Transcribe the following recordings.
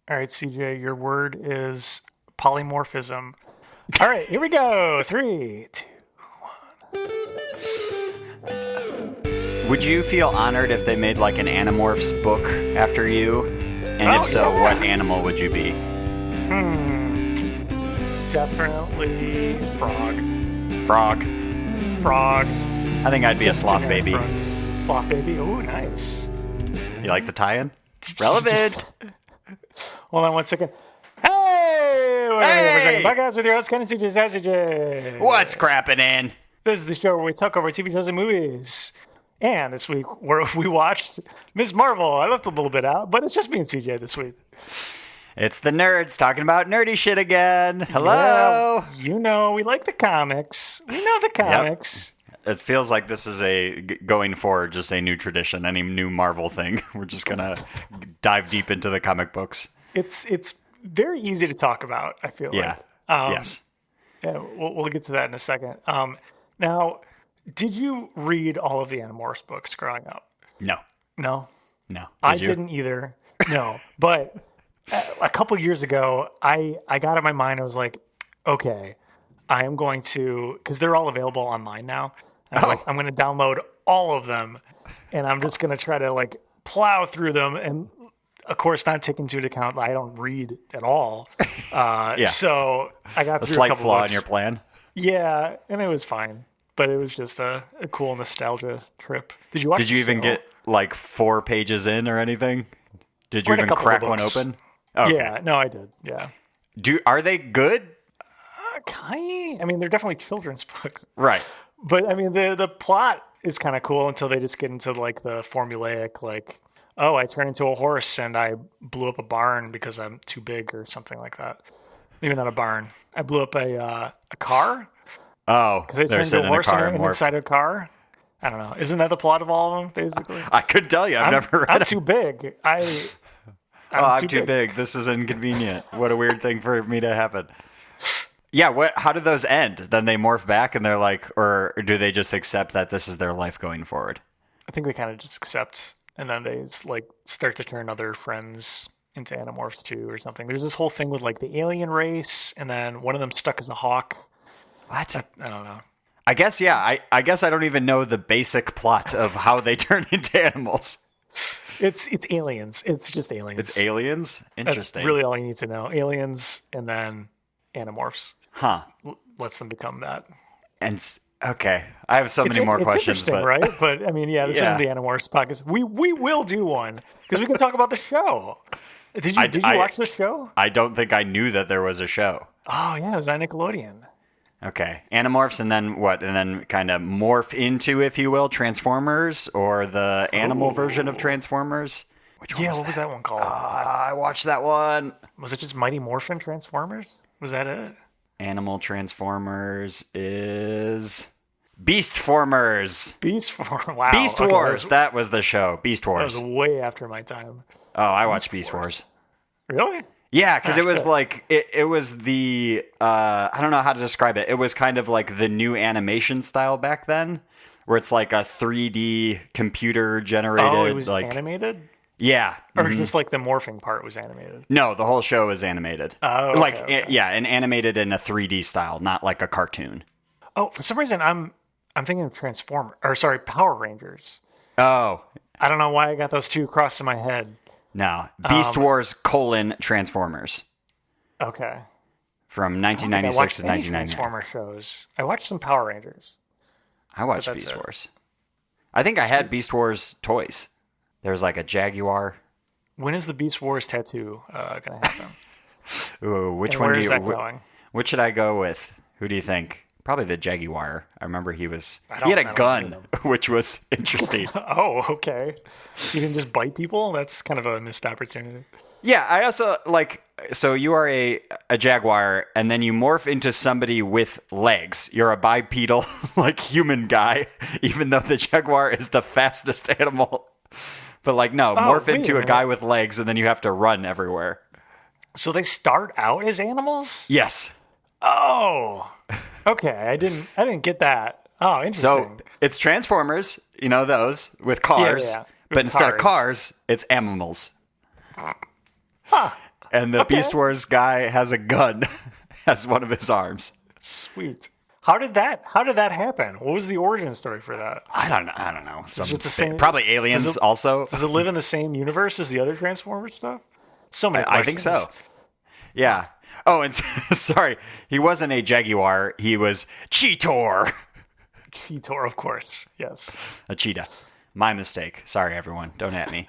All right, CJ, your word is polymorphism. All right, here we go. 3, 2. Would you feel honored if they made like an Animorphs book after you? And if so, what animal would you be? Definitely frog. Frog. Frog. I think I'd be a sloth baby. Frog. Sloth baby? Oh, nice. You like the tie-in? Relevant. Hold on 1 second. Hey! Hey! Podcast with your host, Ken and CJ. What's crapping in? This is the show where we talk over TV shows and movies. And this week, we watched Ms. Marvel. I left a little bit out, but it's just me and CJ this week. It's the nerds talking about nerdy shit again. Hello. Yeah, you know, we like the comics. We know the comics. Yep. It feels like this is going forward, just a new tradition, any new Marvel thing. We're just going to dive deep into the comic books. It's very easy to talk about, I feel like. Yes. Yeah, we'll get to that in a second. Now, did you read all of the Animorphs books growing up? No. No? No. I didn't either. No. But a couple years ago, I got in my mind, I was like, okay, I am going to, because they're all available online now. I was like, I'm going to download all of them, and I'm just going to try to like plow through them. And of course, not taking into account that I don't read at all. So I got through a couple flaw books. in your plan. Yeah, and it was fine. But it was just a cool nostalgia trip. Did you watch Did you even get like 4 pages in or anything? Did you even crack one open? Okay. Yeah, no, I did. Yeah. Are they good? I mean, they're definitely children's books. Right. But I mean, the plot is kind of cool until they just get into like the formulaic, like, oh, I turned into a horse and I blew up a barn because I'm too big or something like that. Maybe not a barn. I blew up a car. Oh, because they turned into a horse and inside a car. I don't know. Isn't that the plot of all of them, basically? I couldn't tell you. I've never read I'm too big. I'm too big. This is inconvenient. What a weird thing for me to happen. Yeah, how do those end? Then they morph back and they're like, or do they just accept that this is their life going forward? I think they kind of just accept, and then they like start to turn other friends into Animorphs too or something. There's this whole thing with like the alien race, and then one of them stuck as a hawk. What? I don't know. I guess, yeah. I guess I don't even know the basic plot of how they turn into animals. It's aliens. It's just aliens. It's aliens? Interesting. That's really all you need to know. Aliens and then Animorphs. Huh. Lets them become that. And, okay. I have so many more questions. It's interesting, right? But, I mean, this isn't the Animorphs podcast. We will do one because we can talk about the show. Did you watch the show? I don't think I knew that there was a show. Oh, yeah. It was on Nickelodeon. Okay. Animorphs, and then what? And then kind of morph into, if you will, Transformers, or the animal version of Transformers? Which one what was that one called? I watched that one. Was it just Mighty Morphin Transformers? Was that it? Animal Transformers is Beastformers. Wow. Beast Wars. That was the show. Beast Wars. That was way after my time. Oh, I watched Beast Wars. Really? Yeah, because it was like, it was the, I don't know how to describe it. It was kind of like the new animation style back then, where it's like a 3D computer generated. Oh, it was like, animated? Yeah. Or just like the morphing part was animated? No, the whole show is animated. Oh, okay, okay. Yeah, and animated in a 3D style, not like a cartoon. Oh, for some reason, I'm thinking of Power Rangers. Oh. I don't know why I got those two crossed in my head. No, Beast Wars : Transformers. Okay. From 1996 to 1999. Transformer shows. I watched some Power Rangers. I watched Beast Wars. I think I had Beast Wars toys. There was like a Jaguar. When is the Beast Wars tattoo going to happen? Ooh, which one? Where is that going? Which should I go with? Who do you think? Probably the Jaguar. I remember he had a gun, which was interesting. Oh, okay. You can just bite people? That's kind of a missed opportunity. Yeah, I also so you are a Jaguar, and then you morph into somebody with legs. You're a bipedal, human guy, even though the Jaguar is the fastest animal. But morph into a guy with legs, and then you have to run everywhere. So they start out as animals? Yes. Oh, okay. I didn't get that. Oh, interesting. So it's Transformers, those with cars, but instead of cars, it's animals. Huh. and the Beast Wars guy has a gun as one of his arms. Sweet. How did that happen? What was the origin story for that? I don't know. It's the same, probably aliens also. Does it live in the same universe as the other Transformers stuff? So many questions. I think so. Yeah. Oh, and sorry, he wasn't a Jaguar. He was Cheetor. Cheetor, of course. Yes. A cheetah. My mistake. Sorry, everyone. Don't at me.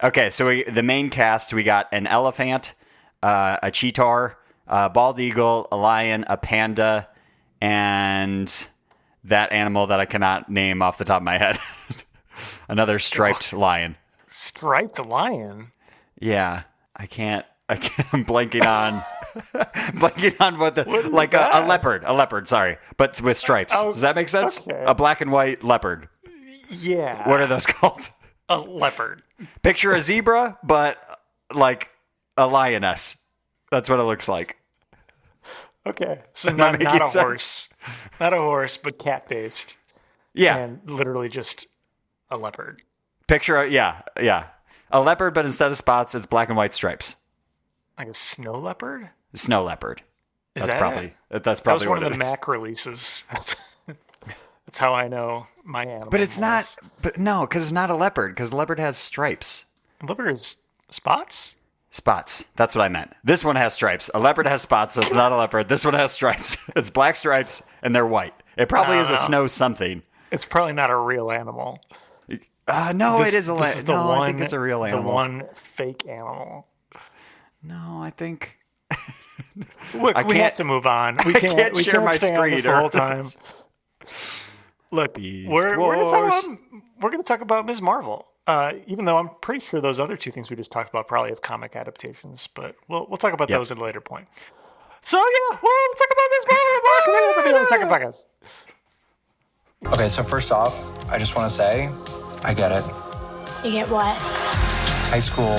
Okay, so the main cast, we got an elephant, a Cheetor, a bald eagle, a lion, a panda, and that animal that I cannot name off the top of my head. Another striped lion. Striped lion? Yeah, I can't. I'm blanking on what a leopard. Sorry, but with stripes. Does that make sense? Okay. A black and white leopard. Yeah. What are those called? A leopard. Picture a zebra, but like a lioness. That's what it looks like. Okay, so not a horse, not a horse, but cat based. Yeah, and literally just a leopard. Picture a leopard, but instead of spots, it's black and white stripes. Like a snow leopard? Snow leopard. That's probably that was one of the Mac releases. That's how I know my animal. But it's not. But no, because it's not a leopard. Because leopard has stripes. A leopard has spots. Spots. That's what I meant. This one has stripes. A leopard has spots, so it's not a leopard. This one has stripes. It's black stripes, and they're white. It probably is a snow something. It's probably not a real animal. No, it is a leopard. I think it's a real animal. The one fake animal. No, I think. Look, we have to move on. We can't share my stay on this the whole time. Look, we're going to talk about Ms. Marvel. Even though I'm pretty sure those other two things we just talked about probably have comic adaptations, but we'll talk about those at a later point. So yeah, we'll talk about Ms. Marvel on the second podcast. Okay, so first off, I just want to say, I get it. You get what? High school.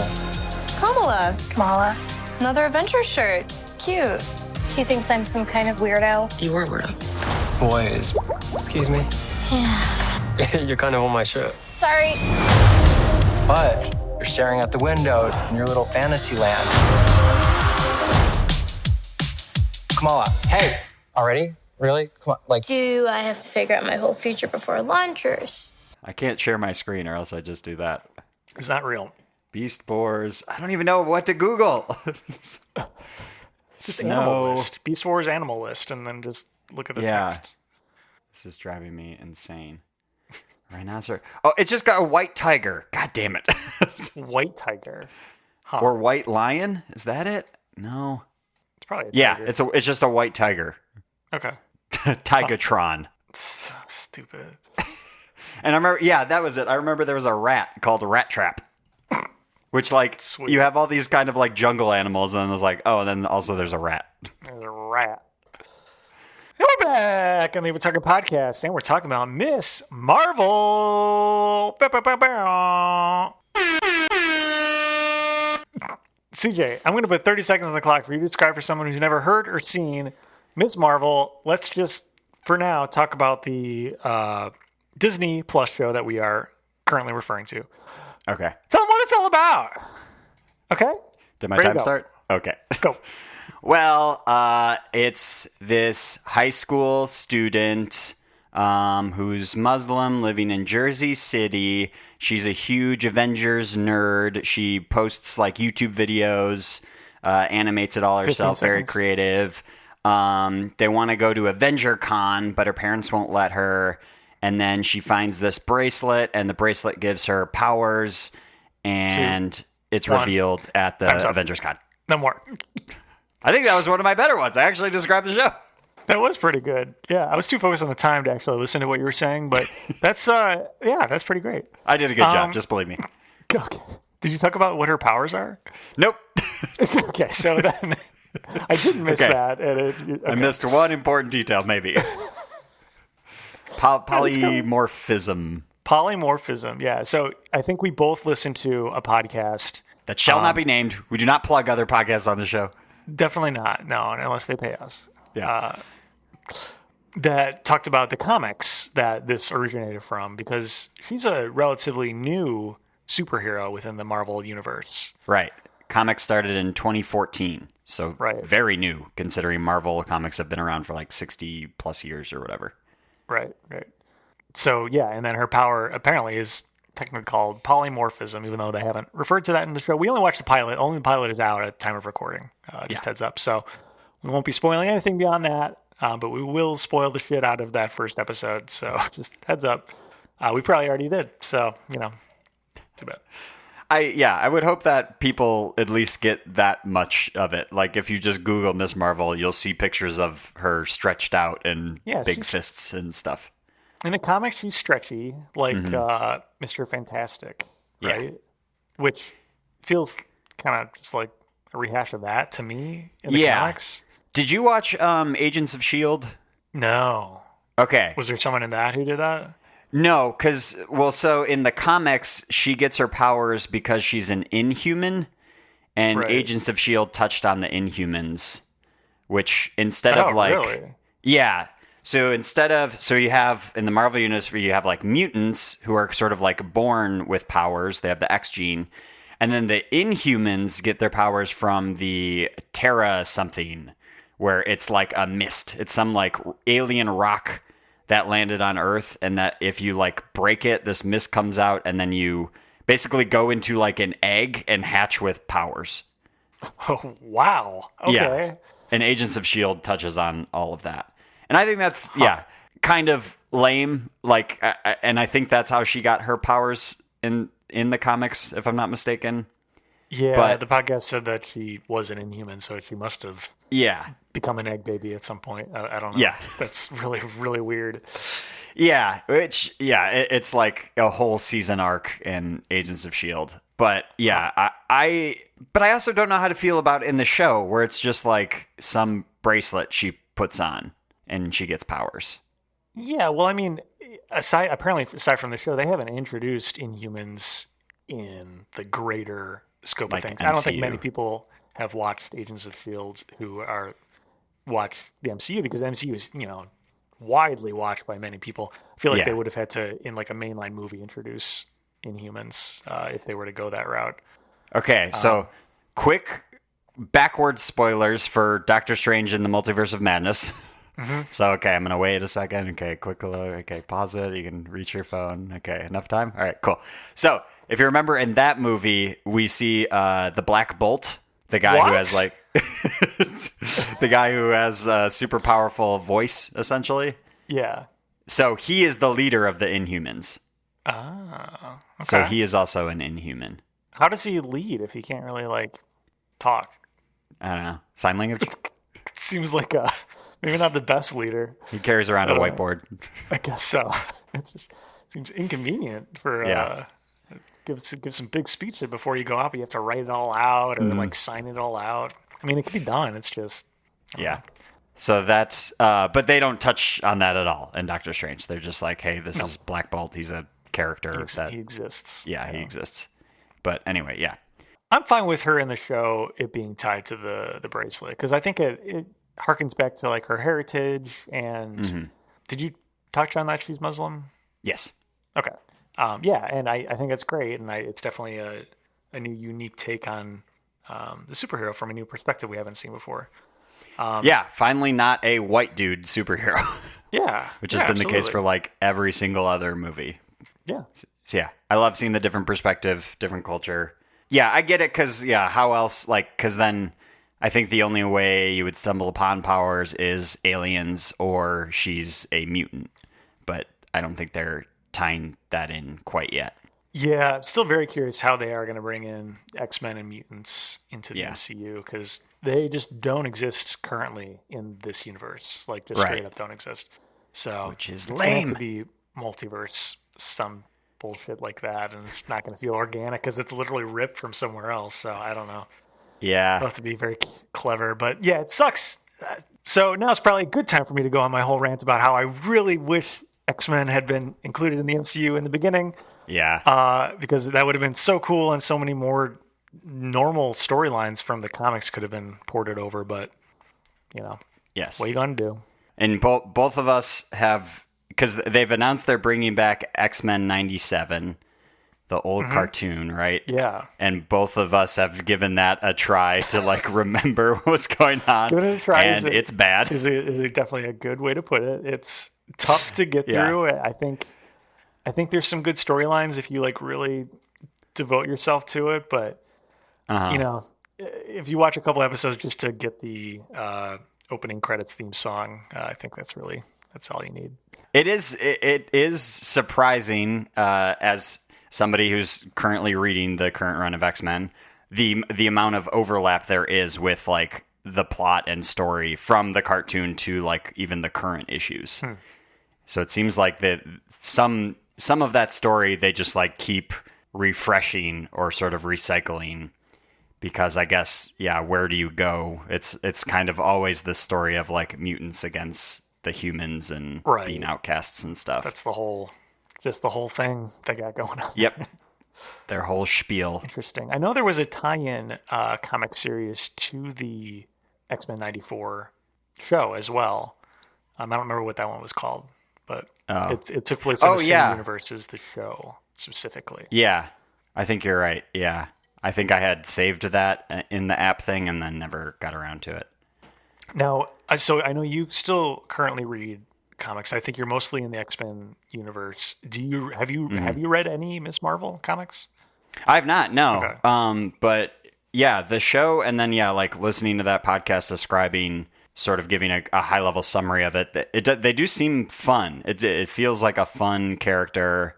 Kamala. Another Avenger shirt. Cute. She thinks I'm some kind of weirdo. You are a weirdo. Boys. Excuse me? Yeah. You're kind of on my shirt. Sorry. But you're staring out the window in your little fantasy land. Kamala, hey. Already? Really? Come on, like... Do I have to figure out my whole future before lunch or... I can't share my screen or else I just do that. It's not real. Beast Wars. I don't even know what to Google. Just animal list. Beast Wars animal list, and then just look at the text. This is driving me insane. Rhinoceros. Oh, it's just got a white tiger. God damn it. White tiger. Huh. Or white lion? Is that it? No. It's probably a tiger. Yeah, it's just a white tiger. Okay. Tigatron. Stupid. And I remember, that was it. I remember there was a rat called a Rat Trap. Which, like, Sweet. You have all these kind of, like, jungle animals, and then there's like, and then also there's a rat. There's a rat. And we're back on the Overtalking Podcast, and we're talking about Miss Marvel. CJ, I'm going to put 30 seconds on the clock for you to describe for someone who's never heard or seen Miss Marvel. Let's just, for now, talk about the Disney Plus show that we are currently referring to. Okay. Tell them what it's all about. Okay? Did my time start? Okay. Go. Well, it's this high school student who's Muslim living in Jersey City. She's a huge Avengers nerd. She posts like YouTube videos, animates it all herself, very creative. They want to go to Avenger Con, but her parents won't let her. And then she finds this bracelet, and the bracelet gives her powers, and it's revealed at the Avengers Con. No more. I think that was one of my better ones. I actually described the show. That was pretty good. Yeah, I was too focused on the time to actually listen to what you were saying, but that's that's pretty great. I did a good job, just believe me. Okay. Did you talk about what her powers are? Nope. Okay, so then I didn't miss that. I missed one important detail, maybe. Polymorphism. Polymorphism, yeah. So I think we both listened to a podcast. That shall not be named. We do not plug other podcasts on the show. Definitely not. No, unless they pay us. Yeah. That talked about the comics that this originated from, because she's a relatively new superhero within the Marvel universe. Right. comics started in 2014. So very new, considering Marvel comics have been around for like 60 plus years or whatever. Right. So, yeah, and then her power apparently is technically called polymorphism, even though they haven't referred to that in the show. We only watched the pilot. Only the pilot is out at the time of recording. Just heads up. So we won't be spoiling anything beyond that, but we will spoil the shit out of that first episode. So just heads up. We probably already did. So, too bad. I would hope that people at least get that much of it. Like, if you just Google Miss Marvel, you'll see pictures of her stretched out and big fists and stuff. In the comics, she's stretchy, like Mr. Fantastic, right? Yeah. Which feels kind of just like a rehash of that to me in the comics. Did you watch Agents of S.H.I.E.L.D.? No. Okay. Was there someone in that who did that? No, because, so in the comics, she gets her powers because she's an Inhuman, and Agents of S.H.I.E.L.D. touched on the Inhumans, which instead of like... really? Yeah. So you have, in the Marvel universe, you have like mutants who are sort of like born with powers. They have the X gene. And then the Inhumans get their powers from the Terra something, where it's like a mist. It's some like alien rock that landed on Earth, and that if you like break it, this mist comes out, and then you basically go into like an egg and hatch with powers. Oh, wow. Okay. Yeah. And Agents of S.H.I.E.L.D. touches on all of that. And I think that's, kind of lame. Like, and I think that's how she got her powers in the comics, if I'm not mistaken. Yeah, but the podcast said that she was an Inhuman, so she must have become an egg baby at some point. I don't know. Yeah. That's really, really weird. Yeah, it's like a whole season arc in Agents of S.H.I.E.L.D. But yeah, I also don't know how to feel about in the show, where it's just like some bracelet she puts on and she gets powers. Yeah, well, I mean, aside from the show, they haven't introduced Inhumans in the greater scope of things. MCU. I don't think many people have watched Agents of S.H.I.E.L.D. who watch the MCU, because the MCU is, widely watched by many people. I feel like they would have had to, in like a mainline movie, introduce Inhumans if they were to go that route. Okay, so quick backwards spoilers for Doctor Strange in the Multiverse of Madness. Mm-hmm. So, okay, I'm going to wait a second. Okay, quick look. Okay, pause it. You can reach your phone. Okay, enough time? All right, cool. So, if you remember in that movie, we see the Black Bolt, the guy who has like... the guy who has a super powerful voice, essentially. Yeah. So, he is the leader of the Inhumans. Ah, okay. So, he is also an Inhuman. How does he lead if he can't really, like, talk? I don't know. Sign language? Seems like maybe not the best leader. He carries around a whiteboard. I guess so. It just seems inconvenient for give some big speech before you go out, but you have to write it all out or like sign it all out. I mean, it could be done. It's just So that's but they don't touch on that at all in Doctor Strange. They're just like, hey, this is Black Bolt. He's a character he exists. Yeah, he exists. But anyway, yeah. I'm fine with her in the show, it being tied to the bracelet, because I think it harkens back to like her heritage. And did you touch on that she's Muslim? Yes. Okay. And I think that's great, and it's definitely a new unique take on the superhero from a new perspective we haven't seen before. Finally not a white dude superhero. Yeah. Which has been the case for like every single other movie. Yeah. So yeah, I love seeing the different perspective, different culture. Yeah, I get it, because, how else, because then I think the only way you would stumble upon powers is aliens or she's a mutant. But I don't think they're tying that in quite yet. Yeah, I'm still very curious how they are going to bring in X-Men and mutants into the MCU, because they just don't exist currently in this universe. Like, just straight up don't exist. So, which is it's lame. Going to be multiverse, some bullshit like that, and it's not going to feel organic because it's literally ripped from somewhere else. So I don't know. Yeah, it'll have to be very clever, but yeah, it sucks. So now it's probably a good time for me to go on my whole rant about how I really wish X-Men had been included in the MCU in the beginning. Yeah, because that would have been so cool, and so many more normal storylines from the comics could have been ported over. But yes, what are you going to do? And both of us have. Because they've announced they're bringing back X-Men 97, the old cartoon, right? Yeah. And both of us have given that a try to like remember what's going on. Give it a try. And it's bad. Is it definitely a good way to put it? It's tough to get through. I think there's some good storylines if you like really devote yourself to it, but you know, if you watch a couple episodes just to get the opening credits theme song, I think that's all you need. It is surprising as somebody who's currently reading the current run of X-Men, the amount of overlap there is with like the plot and story from the cartoon to like even the current issues. So it seems like that some of that story they just like keep refreshing or sort of recycling, because I guess where do you go? It's kind of always the story of like mutants against the humans and being outcasts and stuff. That's the whole thing they got going on. Yep. Their whole spiel. Interesting. I know there was a tie-in comic series to the X-Men 94 show as well. I don't remember what that one was called, but it took place in the same universe as the show specifically. Yeah, I think you're right. Yeah. I think I had saved that in the app thing and then never got around to it. Now, so I know you still currently read comics. I think you're mostly in the X-Men universe. Have you read any Ms. Marvel comics? I've not, no. Okay. But yeah, the show, and then like listening to that podcast describing, sort of giving a high level summary of it. They do seem fun. It feels like a fun character,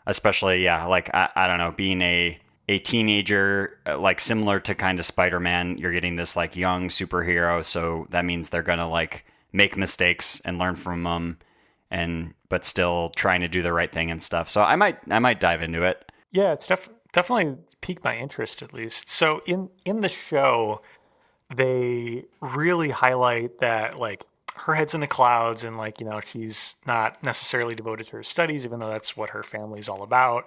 especially like I don't know, being a teenager, like similar to kind of Spider-Man. You're getting this like young superhero, so that means they're gonna like make mistakes and learn from them, but still trying to do the right thing and stuff. So I might dive into it. Yeah, it's definitely piqued my interest at least. So in the show, they really highlight that like her head's in the clouds and like, you know, she's not necessarily devoted to her studies, even though that's what her family's all about.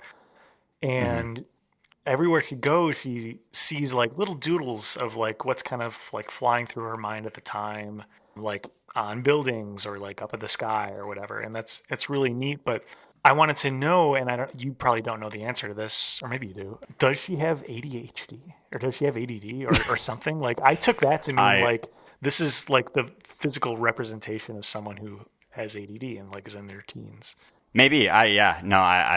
And everywhere she goes, she sees like little doodles of like what's kind of like flying through her mind at the time, like on buildings or like up in the sky or whatever. And it's really neat. But I wanted to know, and you probably don't know the answer to this, or maybe you do. Does she have ADHD or does she have ADD or something? Like I took that to mean like this is like the physical representation of someone who has ADD and like is in their teens. Maybe I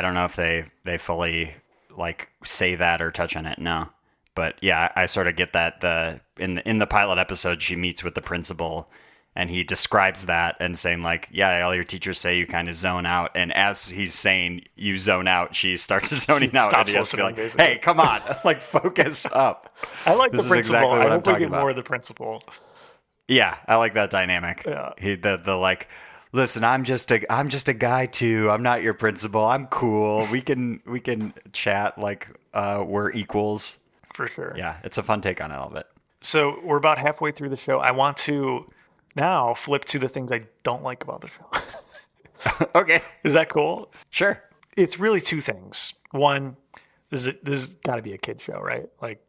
don't know if they fully like say that or touch on it. No, but yeah, I sort of get that in the pilot episode she meets with the principal. And he describes that and saying like, yeah, all your teachers say you kind of zone out. And as he's saying you zone out, she starts zoning out. And he has to be like, hey, come on, like focus up. I like the principal. I hope we get more of the principal. Yeah, I like that dynamic. Yeah. The like, listen, I'm just a guy too. I'm not your principal. I'm cool. We can chat like we're equals. For sure. Yeah, it's a fun take on all of it. So we're about halfway through the show. I want to now flip to the things I don't like about the show. Okay. Is that cool? Sure. It's really two things. One, this has got to be a kid show, right? Like,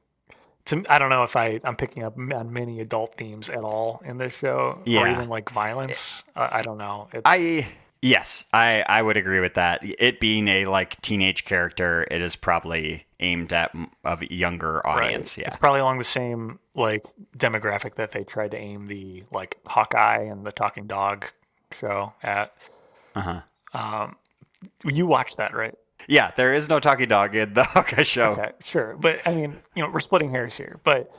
I don't know if I'm picking up on many adult themes at all in this show, or even like violence. I don't know. Yes, I would agree with that. It being a like teenage character, it is probably aimed at a younger audience. Right. Yeah, it's probably along the same like demographic that they tried to aim the like Hawkeye and the Talking Dog show at. You watched that, right? Yeah, there is no Talking Dog in the Hawkeye show. Okay, sure, but I mean, you know, we're splitting hairs here, but.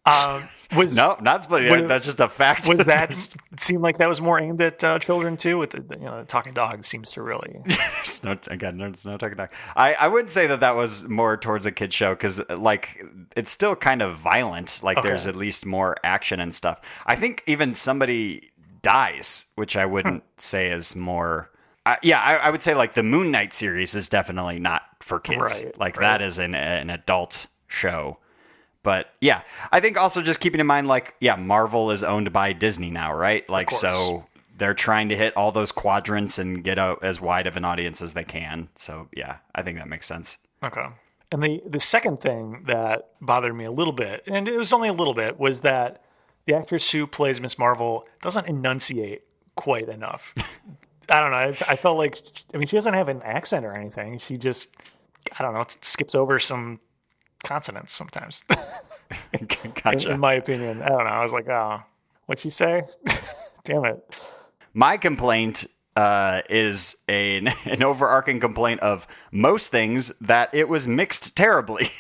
Not splitting. That's just a fact. Was that seem like that was more aimed at children too? With the Talking Dog seems to really. There's no Talking Dog. I would say that was more towards a kid show because like it's still kind of violent. Like there's at least more action and stuff. I think even somebody dies, which I wouldn't say is more. I would say like the Moon Knight series is definitely not for kids. Right, that is an adult show. But yeah, I think also just keeping in mind, like, yeah, Marvel is owned by Disney now, right? Like, so they're trying to hit all those quadrants and get out as wide of an audience as they can. So yeah, I think that makes sense. Okay. And the second thing that bothered me a little bit, and it was only a little bit, was that the actress who plays Miss Marvel doesn't enunciate quite enough. I don't know. I felt like, I mean, she doesn't have an accent or anything. She just I don't know, it skips over some consonants sometimes. Gotcha. In my opinion, I don't know. I was like, oh, what'd she say? Damn it. My complaint is an overarching complaint of most things that it was mixed terribly.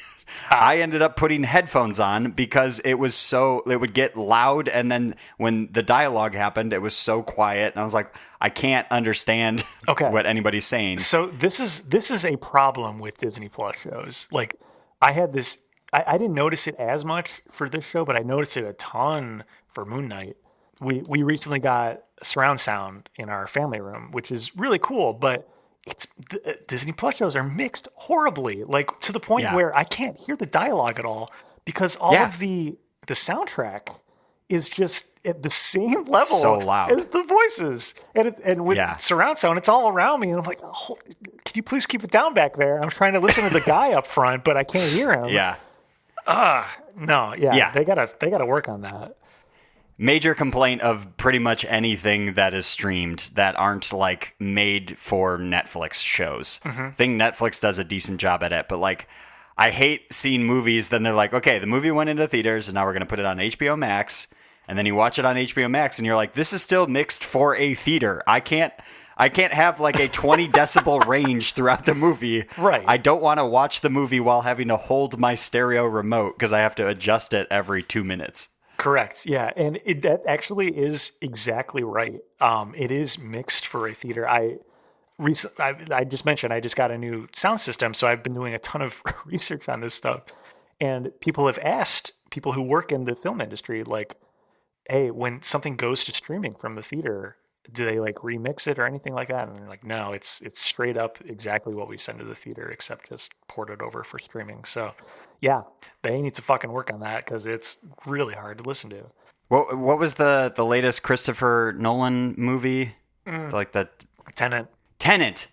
I ended up putting headphones on because it would get loud, and then when the dialogue happened, it was so quiet, and I was like, I can't understand what anybody's saying. So this is a problem with Disney Plus shows. Like, I had this, I didn't notice it as much for this show, but I noticed it a ton for Moon Knight. We recently got surround sound in our family room, which is really cool, but Disney Plus shows are mixed horribly, like to the point where I can't hear the dialogue at all because all of the soundtrack is just at the same level so loud as the voices, and with surround sound, it's all around me, and I'm like, oh, can you please keep it down back there? I'm trying to listen to the guy up front, but I can't hear him. They gotta work on that. Major complaint of pretty much anything that is streamed that aren't like made for Netflix shows. I think Netflix does a decent job at it, but like I hate seeing movies. Then they're like, okay, the movie went into theaters and now we're going to put it on HBO Max. And then you watch it on HBO Max and you're like, this is still mixed for a theater. I can't have like a 20 decibel range throughout the movie. Right. I don't want to watch the movie while having to hold my stereo remote because I have to adjust it every 2 minutes. Correct. Yeah. And that actually is exactly right. It is mixed for a theater. I just mentioned I just got a new sound system, so I've been doing a ton of research on this stuff. And people have asked people who work in the film industry, like, hey, when something goes to streaming from the theater, do they like remix it or anything like that? And they're like, no, it's straight up exactly what we send to the theater, except just port it over for streaming. So yeah, they need to fucking work on that because it's really hard to listen to. What was the latest Christopher Nolan movie? Like the Tenet. Tenet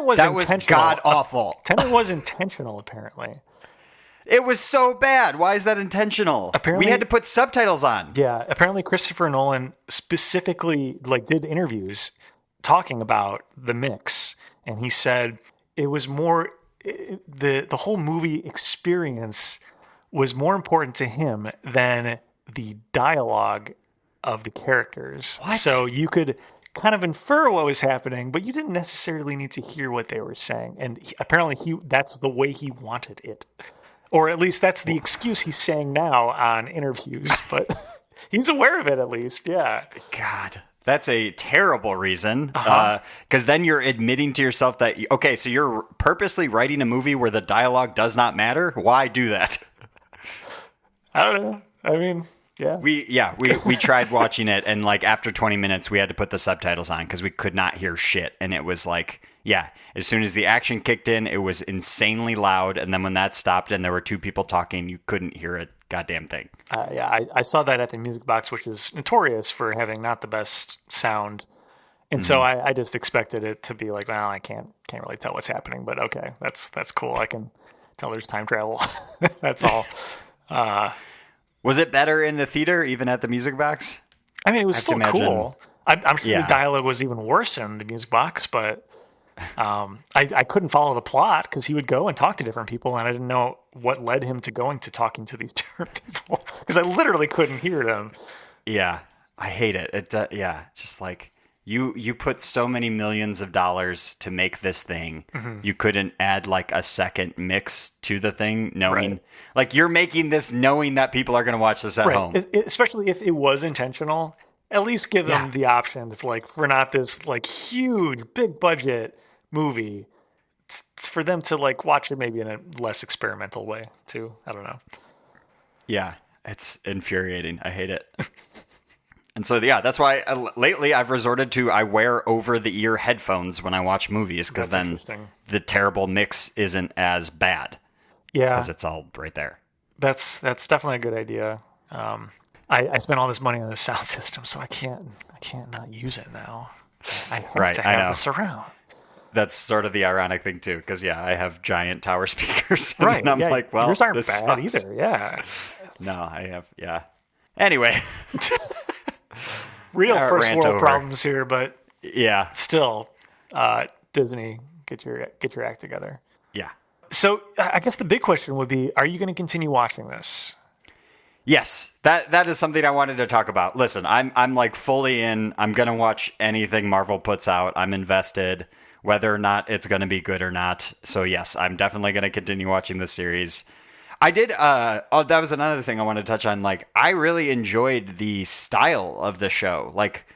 was intentional. God awful. Tenet was intentional, apparently. It was so bad. Why is that intentional? Apparently, we had to put subtitles on. Yeah, apparently Christopher Nolan specifically did interviews talking about the mix, and he said it was more the whole movie experience was more important to him than the dialogue of the characters. What? So you could kind of infer what was happening, but you didn't necessarily need to hear what they were saying. And apparently that's the way he wanted it. Or at least that's the excuse he's saying now on interviews, but he's aware of it at least, yeah. God, that's a terrible reason. Because then you're admitting to yourself that, okay, so you're purposely writing a movie where the dialogue does not matter? Why do that? I don't know. I mean, yeah. We tried watching it, and like after 20 minutes, we had to put the subtitles on because we could not hear shit. And it was like, as soon as the action kicked in, it was insanely loud. And then when that stopped and there were two people talking, you couldn't hear a goddamn thing. I saw that at the Music Box, which is notorious for having not the best sound. And so I just expected it to be like, well, I can't really tell what's happening, but okay, that's cool. I can tell there's time travel. That's all. Was it better in the theater, even at the Music Box? I mean, it was still cool. I'm sure the dialogue was even worse in the Music Box, but I couldn't follow the plot because he would go and talk to different people, and I didn't know what led him to talking to these different people because I literally couldn't hear them. Yeah, I hate it. It's just like you put so many millions of dollars to make this thing. Mm-hmm. You couldn't add like a second mix to the thing, knowing like you're making this knowing that people are going to watch this at home. Especially if it was intentional, at least give them the option for not this like huge, big budget movie, it's for them to like watch it maybe in a less experimental way too. I don't know. Yeah, it's infuriating. I hate it. And so, that's why lately I've resorted to I wear over-the-ear headphones when I watch movies because then the terrible mix isn't as bad. Yeah. Because it's all right there. That's definitely a good idea. I spent all this money on the sound system, so I can't not use it now. I have to have the surround. That's sort of the ironic thing, too, because, I have giant tower speakers. Right. And I'm like, well, yours aren't this bad sucks. either. Yeah. No, I have, Anyway. Real first world problems here, but still, Disney, get your act together. Yeah. So I guess the big question would be, are you going to continue watching this? Yes, that is something I wanted to talk about. Listen, I'm like fully in. I'm gonna watch anything Marvel puts out. I'm invested, whether or not it's gonna be good or not. So yes, I'm definitely gonna continue watching this series. I did. That was another thing I wanted to touch on. Like, I really enjoyed the style of the show, like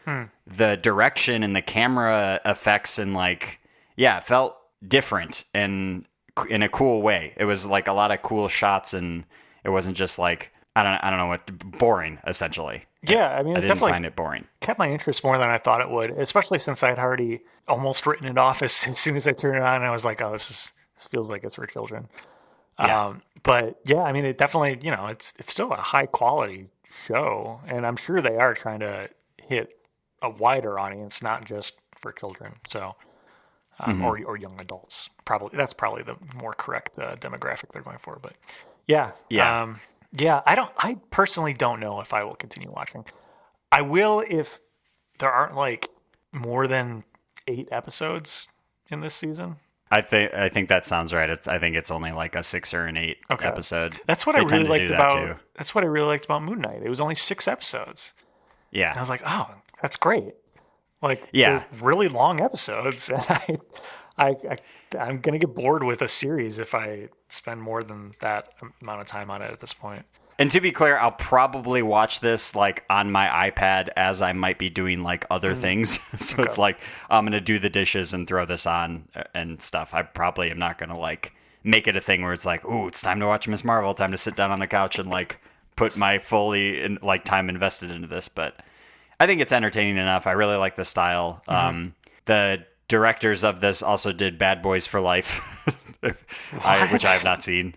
the direction and the camera effects, and like, yeah, it felt different and in a cool way. It was like a lot of cool shots, and it wasn't just like. I don't know what boring essentially. Yeah, I mean, I it didn't definitely find it boring. Kept my interest more than I thought it would, especially since I'd already almost written it off as soon as I turned it on. I was like, oh, this feels like it's for children. Yeah. But yeah, I mean, it definitely, it's still a high quality show, and I'm sure they are trying to hit a wider audience, not just for children. So, or young adults. That's probably the more correct demographic they're going for. But yeah. Yeah, I personally don't know if I will continue watching. I will if there aren't like more than 8 episodes in this season. I think that sounds right. I think it's only like a 6 or an 8 episode. That's what I really liked about. That's what I really liked about Moon Knight. It was only 6 episodes. Yeah, and I was like, oh, that's great. Like, yeah, they're really long episodes, and I'm gonna get bored with a series if I spend more than that amount of time on it at this point. And to be clear, I'll probably watch this like on my iPad as I might be doing like other things. So it's like I'm gonna do the dishes and throw this on and stuff. I probably am not gonna like make it a thing where it's like, ooh, it's time to watch Miss Marvel. Time to sit down on the couch and like put my fully like time invested into this. But I think it's entertaining enough. I really like the style. The directors of this also did Bad Boys for Life, which I have not seen.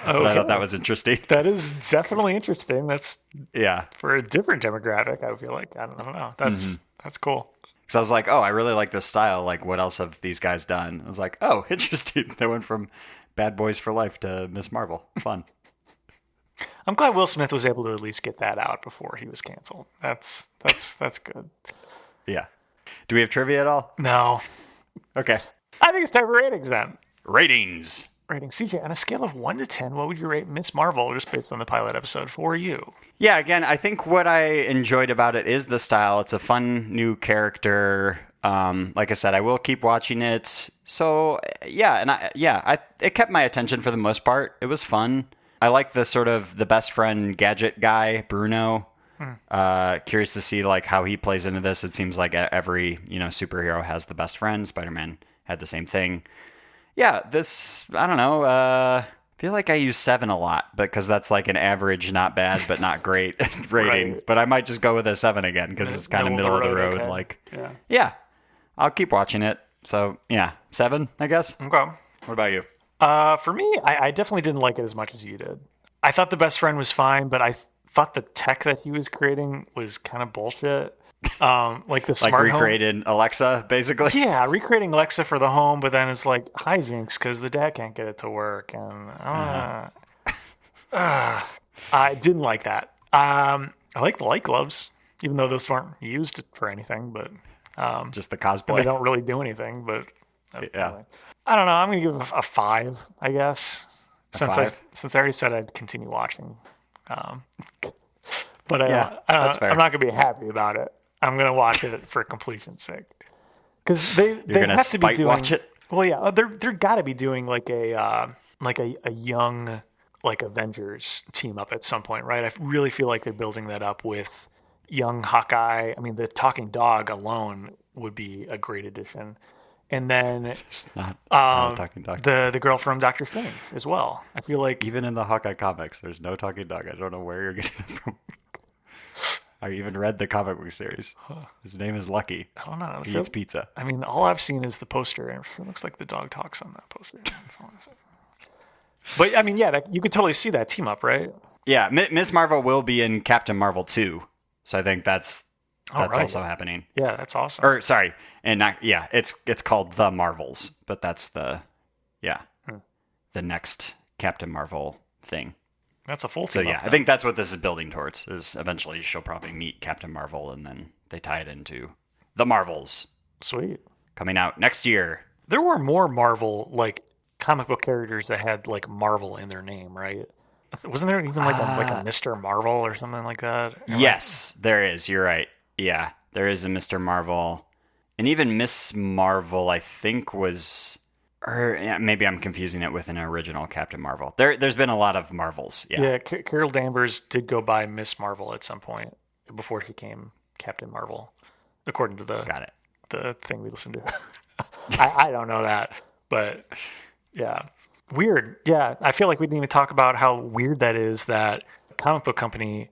But I thought that was interesting. That is definitely interesting. That's yeah for a different demographic. I feel like I don't know. That's cool. Because I was like, oh, I really like this style. Like, what else have these guys done? I was like, oh, interesting. They went from Bad Boys for Life to Miss Marvel. Fun. I'm glad Will Smith was able to at least get that out before he was canceled. That's good. Yeah. Do we have trivia at all? No. Okay. I think it's time for ratings then. Ratings. CJ, on a scale of 1 to 10, what would you rate Miss Marvel just based on the pilot episode for you? Yeah, again, I think what I enjoyed about it is the style. It's a fun new character. Like I said, I will keep watching it. So yeah, it kept my attention for the most part. It was fun. I like the sort of the best friend gadget guy, Bruno. Curious to see like how he plays into this. It seems like every superhero has the best friend. Spider-Man had the same thing. Yeah, this I don't know. I feel like I use 7 a lot because that's like an average, not bad but not great rating. Right. But I might just go with a 7 again because it's kind of middle of the road. Okay. Like yeah, I'll keep watching it. So yeah, 7 I guess. Okay. What about you? For me, I definitely didn't like it as much as you did. I thought the best friend was fine, but I thought the tech that he was creating was kind of bullshit. Like the smart like recreated home. Alexa, basically. Yeah, recreating Alexa for the home, but then it's like hijinks because the dad can't get it to work, and I didn't like that. I like the light gloves, even though those weren't used for anything, but just the cosplay. They don't really do anything, but yeah. I don't know. I'm gonna give a 5, I guess. Since I already said I'd continue watching. But that's fair. I'm not going to be happy about it. I'm going to watch it for completion's sake. Because they have to be doing. Watch it? Well, yeah, they're got to be doing like a young like Avengers team up at some point, right? I really feel like they're building that up with young Hawkeye. I mean, the talking dog alone would be a great addition. And then it's not a talking dog. The girl from Doctor Strange as well. I feel like even in the Hawkeye comics, there's no talking dog. I don't know where you're getting it from. I even read the comic book series. His name is Lucky. I don't know. He eats pizza. I mean, all I've seen is the poster, and it looks like the dog talks on that poster. But I mean, yeah, you could totally see that team up, right? Yeah, Miss Marvel will be in Captain Marvel 2, so I think that's also happening. Yeah, that's awesome. Or sorry, and it's called The Marvels, but that's the next Captain Marvel thing. That's a full team. So yeah, I think that's what this is building towards. Is eventually she'll probably meet Captain Marvel, and then they tie it into The Marvels. Sweet. Coming out next year. There were more Marvel like comic book characters that had like Marvel in their name, right? Wasn't there even like a Mr. Marvel or something like that? Yes, there is. You're right. Yeah, there is a Mr. Marvel. And even Miss Marvel, I think, was... Or yeah, maybe I'm confusing it with an original Captain Marvel. There's been a lot of Marvels. Yeah, Carol Danvers did go by Miss Marvel at some point before she became Captain Marvel, according to the thing we listened to. I don't know that, but yeah. Weird. Yeah, I feel like we didn't even talk about how weird that is that a comic book company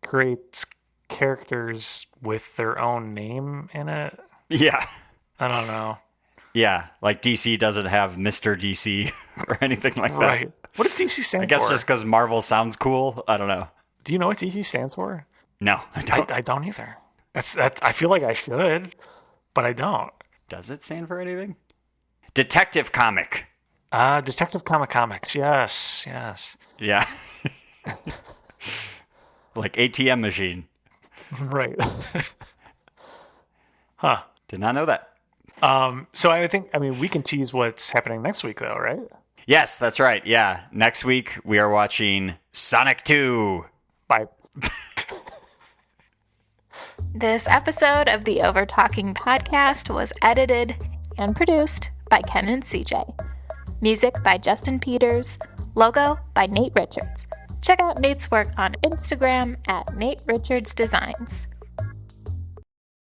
creates characters with their own name in it. Yeah. I don't know. Yeah, like DC doesn't have Mr. DC or anything like that. Right. What does DC stand for? I guess just because Marvel sounds cool. I don't know. Do you know what DC stands for? No, I don't. I don't either. I feel like I should, but I don't. Does it stand for anything? Detective Comic. Detective Comics. Yes. Yeah. Like ATM machine. Right. Huh. Did not know that. So I mean, we can tease what's happening next week, though, right? Yes, that's right. Yeah. Next week, we are watching Sonic 2. Bye. This episode of the Overtalking Podcast was edited and produced by Ken and CJ. Music by Justin Peters. Logo by Nate Richards. Check out Nate's work on Instagram at Nate Richards Designs.